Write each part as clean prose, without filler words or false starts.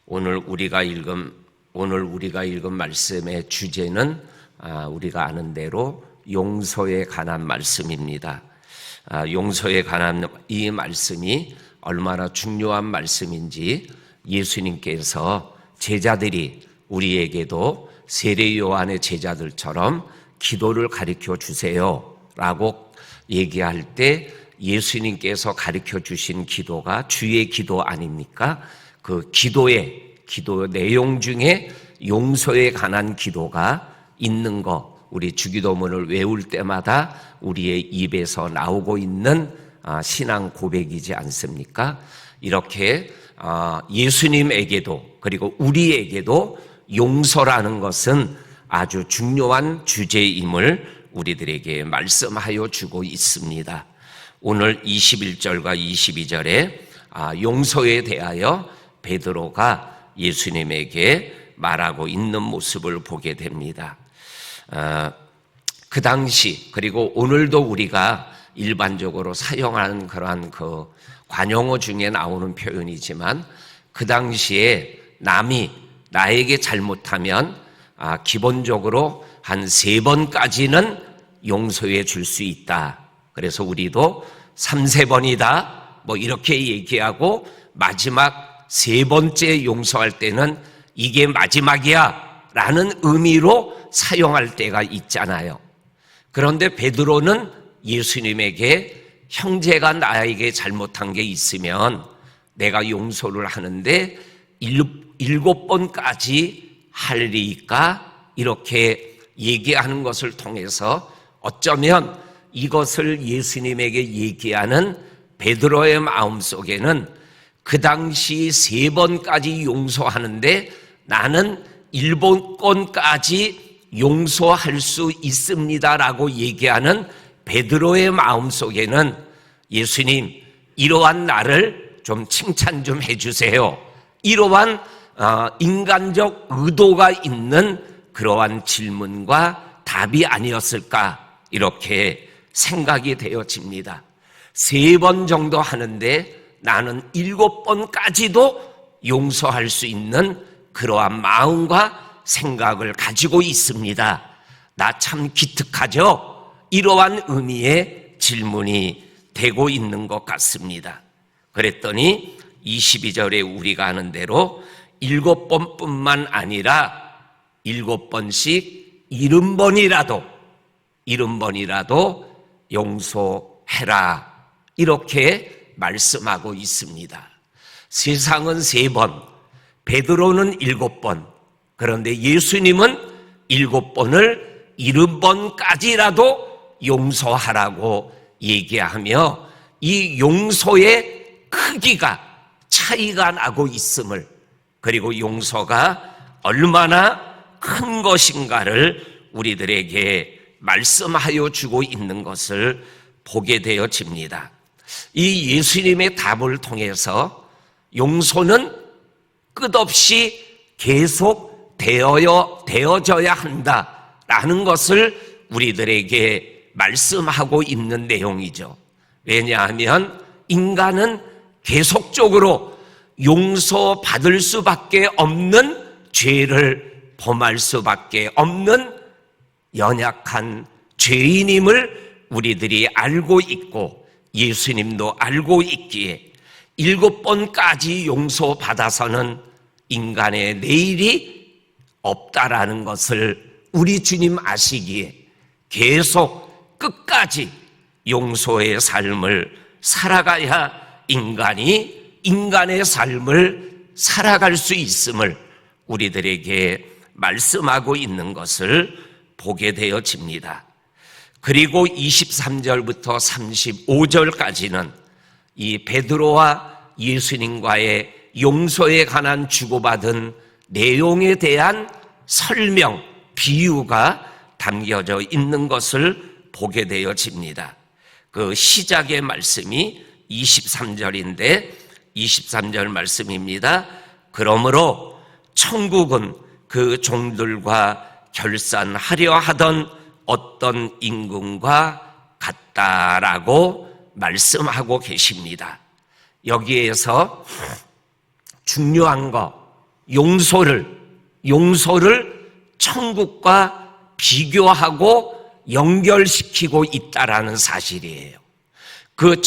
오늘 우리가 읽은 말씀의 주제는 우리가 아는 대로 용서에 관한 말씀입니다. 용서에 관한 이 말씀이 얼마나 중요한 말씀인지 예수님께서 제자들이 우리에게도 세례 요한의 제자들처럼 기도를 가르쳐 주세요 라고 얘기할 때 예수님께서 가르쳐 주신 기도가 주의 기도 아닙니까? 그 기도 내용 중에 용서에 관한 기도가 있는 거, 우리 주기도문을 외울 때마다 우리의 입에서 나오고 있는 신앙 고백이지 않습니까? 이렇게 예수님에게도 그리고 우리에게도 용서라는 것은 아주 중요한 주제임을 우리들에게 말씀하여 주고 있습니다. 오늘 21절과 22절에 용서에 대하여 베드로가 예수님에게 말하고 있는 모습을 보게 됩니다. 그 당시 그리고 오늘도 우리가 일반적으로 사용하는 그러한 그 관용어 중에 나오는 표현이지만 그 당시에 남이 나에게 잘못하면 기본적으로 한 3번까지는 용서해 줄 수 있다. 그래서 우리도 3-4번이다 뭐 이렇게 얘기하고 마지막 3번째 용서할 때는 이게 마지막이야 라는 의미로 사용할 때가 있잖아요. 그런데 베드로는 예수님에게 형제가 나에게 잘못한 게 있으면 내가 용서를 하는데 7번까지 하리까 이렇게 얘기하는 것을 통해서 어쩌면 이것을 예수님에게 얘기하는 베드로의 마음속에는 그 당시 3번까지 용서하는데 나는 7번까지 용서할 수 있습니다라고 얘기하는 베드로의 마음속에는 예수님 이러한 나를 좀 칭찬 좀 해주세요. 이러한 인간적 의도가 있는 그러한 질문과 답이 아니었을까 이렇게 생각이 되어집니다. 3번 정도 하는데 나는 7번까지도 용서할 수 있는 그러한 마음과 생각을 가지고 있습니다. 나 참 기특하죠? 이러한 의미의 질문이 되고 있는 것 같습니다. 그랬더니 22절에 우리가 아는 대로 7번뿐만 아니라 7번씩 70번이라도 용서해라 이렇게 말씀하고 있습니다. 세상은 3번, 베드로는 7번, 그런데 예수님은 7번을 70번까지라도 용서하라고 얘기하며 이 용서의 크기가 차이가 나고 있음을, 그리고 용서가 얼마나 큰 것인가를 우리들에게 말씀하여 주고 있는 것을 보게 되어집니다. 이 예수님의 답을 통해서 용서는 끝없이 계속 되어져야 한다라는 것을 우리들에게 말씀하고 있는 내용이죠. 왜냐하면 인간은 계속적으로 용서받을 수밖에 없는 죄를 범할 수밖에 없는 연약한 죄인임을 우리들이 알고 있고 예수님도 알고 있기에 7번까지 용서받아서는 인간의 내일이 없다라는 것을 우리 주님 아시기에 계속 끝까지 용서의 삶을 살아가야 인간이 인간의 삶을 살아갈 수 있음을 우리들에게 말씀하고 있는 것을 보게 되어집니다. 그리고 23절부터 35절까지는 이 베드로와 예수님과의 용서에 관한 주고받은 내용에 대한 설명, 비유가 담겨져 있는 것을 보게 되어집니다. 그 시작의 말씀이 23절인데 23절 말씀입니다. 그러므로 천국은 그 종들과 결산하려 하던 어떤 임금과 같다라고 말씀하고 계십니다. 여기에서 중요한 거, 용서를 천국과 비교하고 연결시키고 있다라는 사실이에요. 그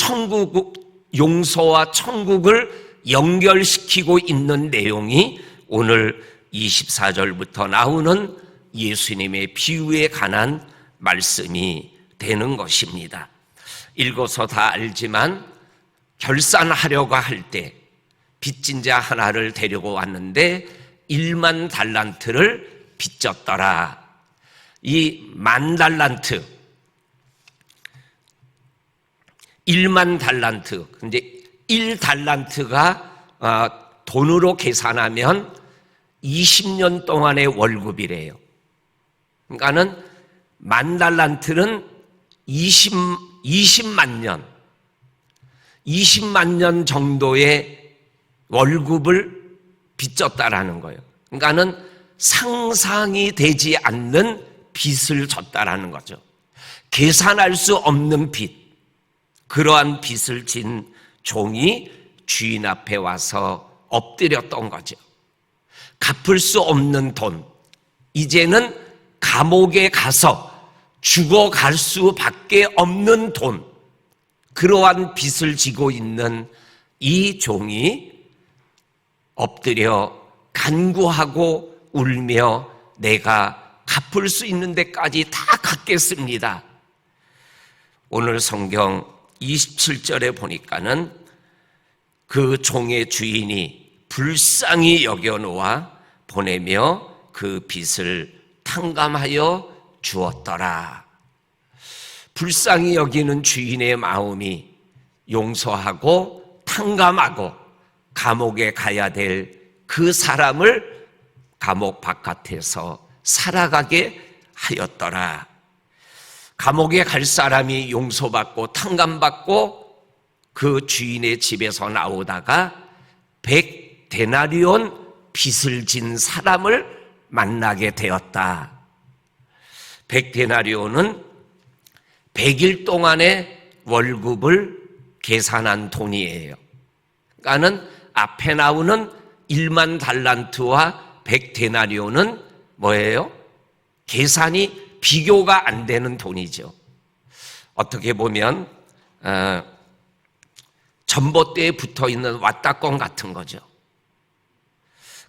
용서와 천국을 연결시키고 있는 내용이 오늘 24절부터 나오는 예수님의 비유에 관한 말씀이 되는 것입니다. 읽어서 다 알지만 결산하려고 할 때 빚진 자 하나를 데리고 왔는데 1만 달란트를 빚졌더라. 이 10,000달란트, 1만 달란트, 근데 1달란트가 돈으로 계산하면 20년 동안의 월급이래요. 그러니까는 10,000달란트는 20만 년, 20만 년 정도의 월급을 빚졌다라는 거예요. 그러니까는 상상이 되지 않는 빚을 졌다라는 거죠. 계산할 수 없는 빚, 그러한 빚을 진 종이 주인 앞에 와서 엎드렸던 거죠. 갚을 수 없는 돈, 이제는 감옥에 가서 죽어갈 수밖에 없는 돈, 그러한 빚을 지고 있는 이 종이 엎드려 간구하고 울며 내가 갚을 수 있는 데까지 다 갚겠습니다. 오늘 성경 27절에 보니까는 그 종의 주인이 불쌍히 여겨놓아 보내며 그 빚을 탕감하여 주었더라. 불쌍히 여기는 주인의 마음이 용서하고 탕감하고 감옥에 가야 될 그 사람을 감옥 바깥에서 살아가게 하였더라. 감옥에 갈 사람이 용서받고 탕감받고 그 주인의 집에서 나오다가 100데나리온 빚을 진 사람을 만나게 되었다. 100데나리온은 100일 동안의 월급을 계산한 돈이에요. 그러니까는 앞에 나오는 1만 달란트와 100데나리온은 뭐예요? 계산이 비교가 안 되는 돈이죠. 어떻게 보면 전봇대에 붙어있는 왓다껌 같은 거죠.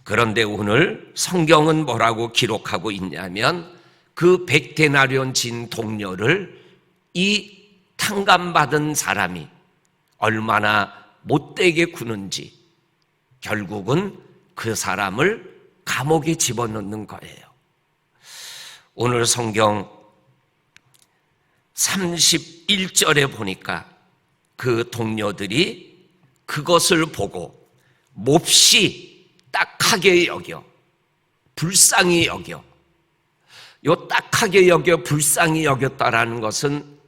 그런데 오늘 성경은 뭐라고 기록하고 있냐면 그 100데나리온 진 동료를 이 탕감받은 사람이 얼마나 못되게 구는지 결국은 그 사람을 감옥에 집어넣는 거예요. 오늘 성경 31절에 보니까 그 동료들이 그것을 보고 몹시 딱하게 여겨, 불쌍히 여겨. 요 딱하게 여겨 불쌍히 여겼다라는 것은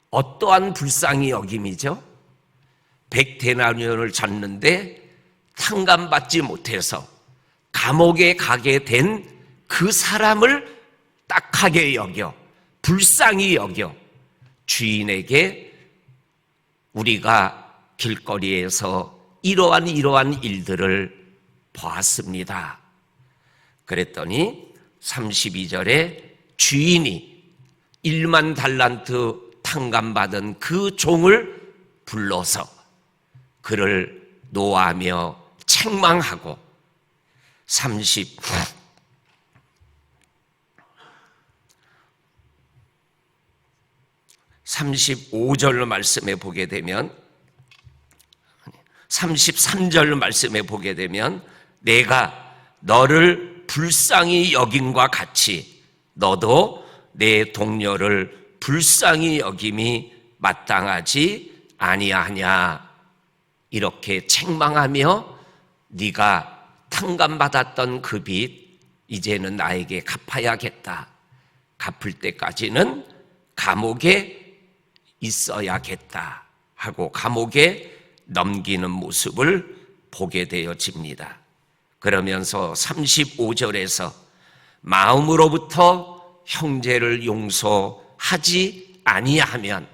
어떠한 불쌍히 여김이죠? 100데나리온을 졌는데 탕감받지 못해서 감옥에 가게 된 그 사람을 딱하게 여겨, 불쌍히 여겨 주인에게 우리가 길거리에서 이러한 일들을 보았습니다. 그랬더니 32절에 주인이 1만 달란트 탕감받은 그 종을 불러서 그를 노하며 책망하고 35절 말씀에 보게 되면 33절 말씀에 보게 되면 내가 너를 불쌍히 여김과 같이 너도 내 동료를 불쌍히 여김이 마땅하지 아니하냐 이렇게 책망하며 네가 탕감받았던 그 빚 이제는 나에게 갚아야겠다. 갚을 때까지는 감옥에 있어야겠다 하고 감옥에 넘기는 모습을 보게 되어집니다. 그러면서 35절에서 마음으로부터 형제를 용서하지 아니하면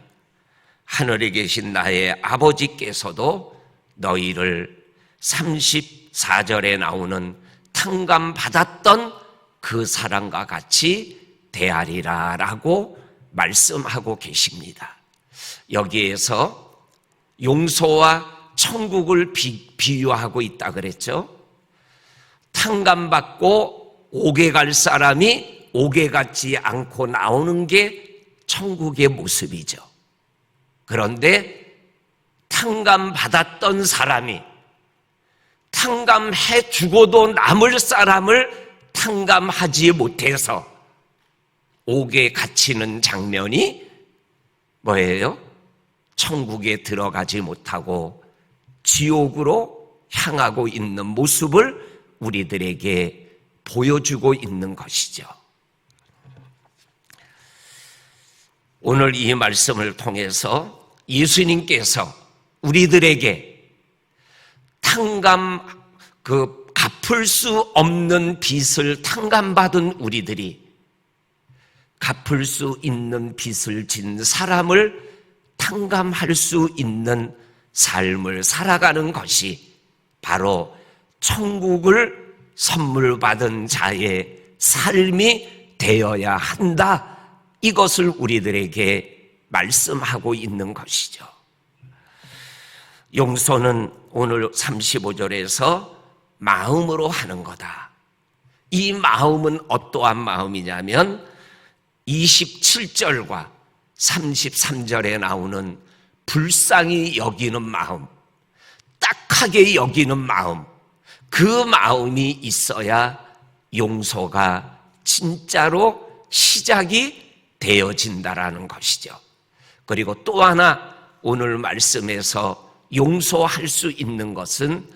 하늘에 계신 나의 아버지께서도 너희를 34절에 나오는 탕감받았던 그 사람과 같이 대하리라 라고 말씀하고 계십니다. 여기에서 용서와 천국을 비유하고 있다 그랬죠. 탕감받고 옥에 갈 사람이 옥에 갔지 않고 나오는 게 천국의 모습이죠. 그런데 탕감받았던 사람이 탕감해 주고도 남을 사람을 탕감하지 못해서 옥에 갇히는 장면이 뭐예요? 천국에 들어가지 못하고 지옥으로 향하고 있는 모습을 우리들에게 보여주고 있는 것이죠. 오늘 이 말씀을 통해서 예수님께서 우리들에게 갚을 수 없는 빚을 탕감받은 우리들이 갚을 수 있는 빚을 진 사람을 탕감할 수 있는 삶을 살아가는 것이 바로 천국을 선물 받은 자의 삶이 되어야 한다. 이것을 우리들에게 말씀하고 있는 것이죠. 용서는 오늘 35절에서 마음으로 하는 거다. 이 마음은 어떠한 마음이냐면 27절과 33절에 나오는 불쌍히 여기는 마음, 딱하게 여기는 마음, 그 마음이 있어야 용서가 진짜로 시작이 되어진다라는 것이죠. 그리고 또 하나 오늘 말씀에서 용서할 수 있는 것은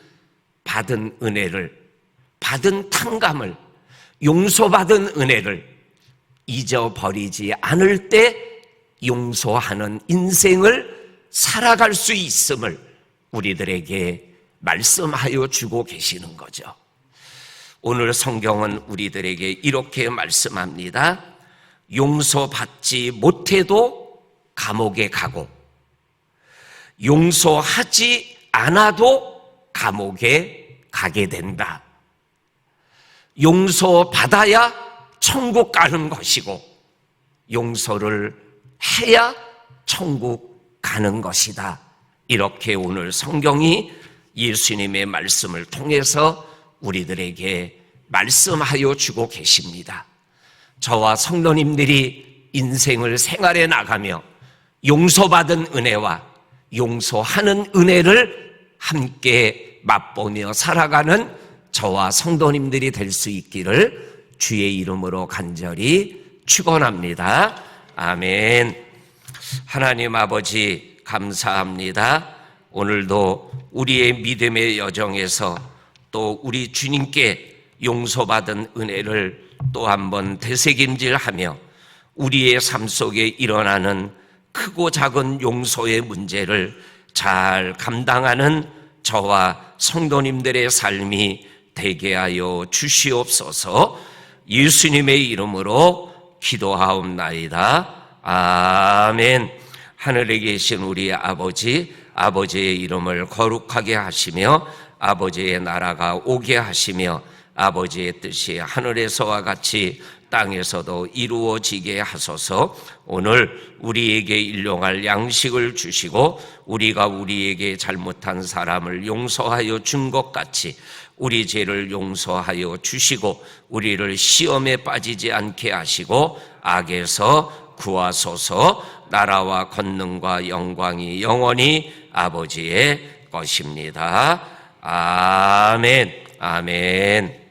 받은 은혜를, 받은 탕감을, 용서받은 은혜를 잊어버리지 않을 때 용서하는 인생을 살아갈 수 있음을 우리들에게 말씀하여 주고 계시는 거죠. 오늘 성경은 우리들에게 이렇게 말씀합니다. 용서받지 못해도 감옥에 가고 용서하지 않아도 감옥에 가게 된다. 용서받아야 천국 가는 것이고 용서를 해야 천국 가는 것이다. 이렇게 오늘 성경이 예수님의 말씀을 통해서 우리들에게 말씀하여 주고 계십니다. 저와 성도님들이 인생을 생활해 나가며 용서받은 은혜와 용서하는 은혜를 함께 맛보며 살아가는 저와 성도님들이 될 수 있기를 주의 이름으로 간절히 축원합니다. 아멘. 하나님 아버지 감사합니다. 오늘도 우리의 믿음의 여정에서 또 우리 주님께 용서받은 은혜를 또 한번 되새김질하며 우리의 삶 속에 일어나는 크고 작은 용서의 문제를 잘 감당하는 저와 성도님들의 삶이 되게 하여 주시옵소서. 예수님의 이름으로 기도하옵나이다. 아멘. 하늘에 계신 우리 아버지, 아버지의 이름을 거룩하게 하시며 아버지의 나라가 오게 하시며 아버지의 뜻이 하늘에서와 같이 땅에서도 이루어지게 하소서. 오늘 우리에게 일용할 양식을 주시고 우리가 우리에게 잘못한 사람을 용서하여 준 것 같이 우리 죄를 용서하여 주시고 우리를 시험에 빠지지 않게 하시고 악에서 구하소서. 나라와 권능과 영광이 영원히 아버지의 것입니다. 아멘. 아멘.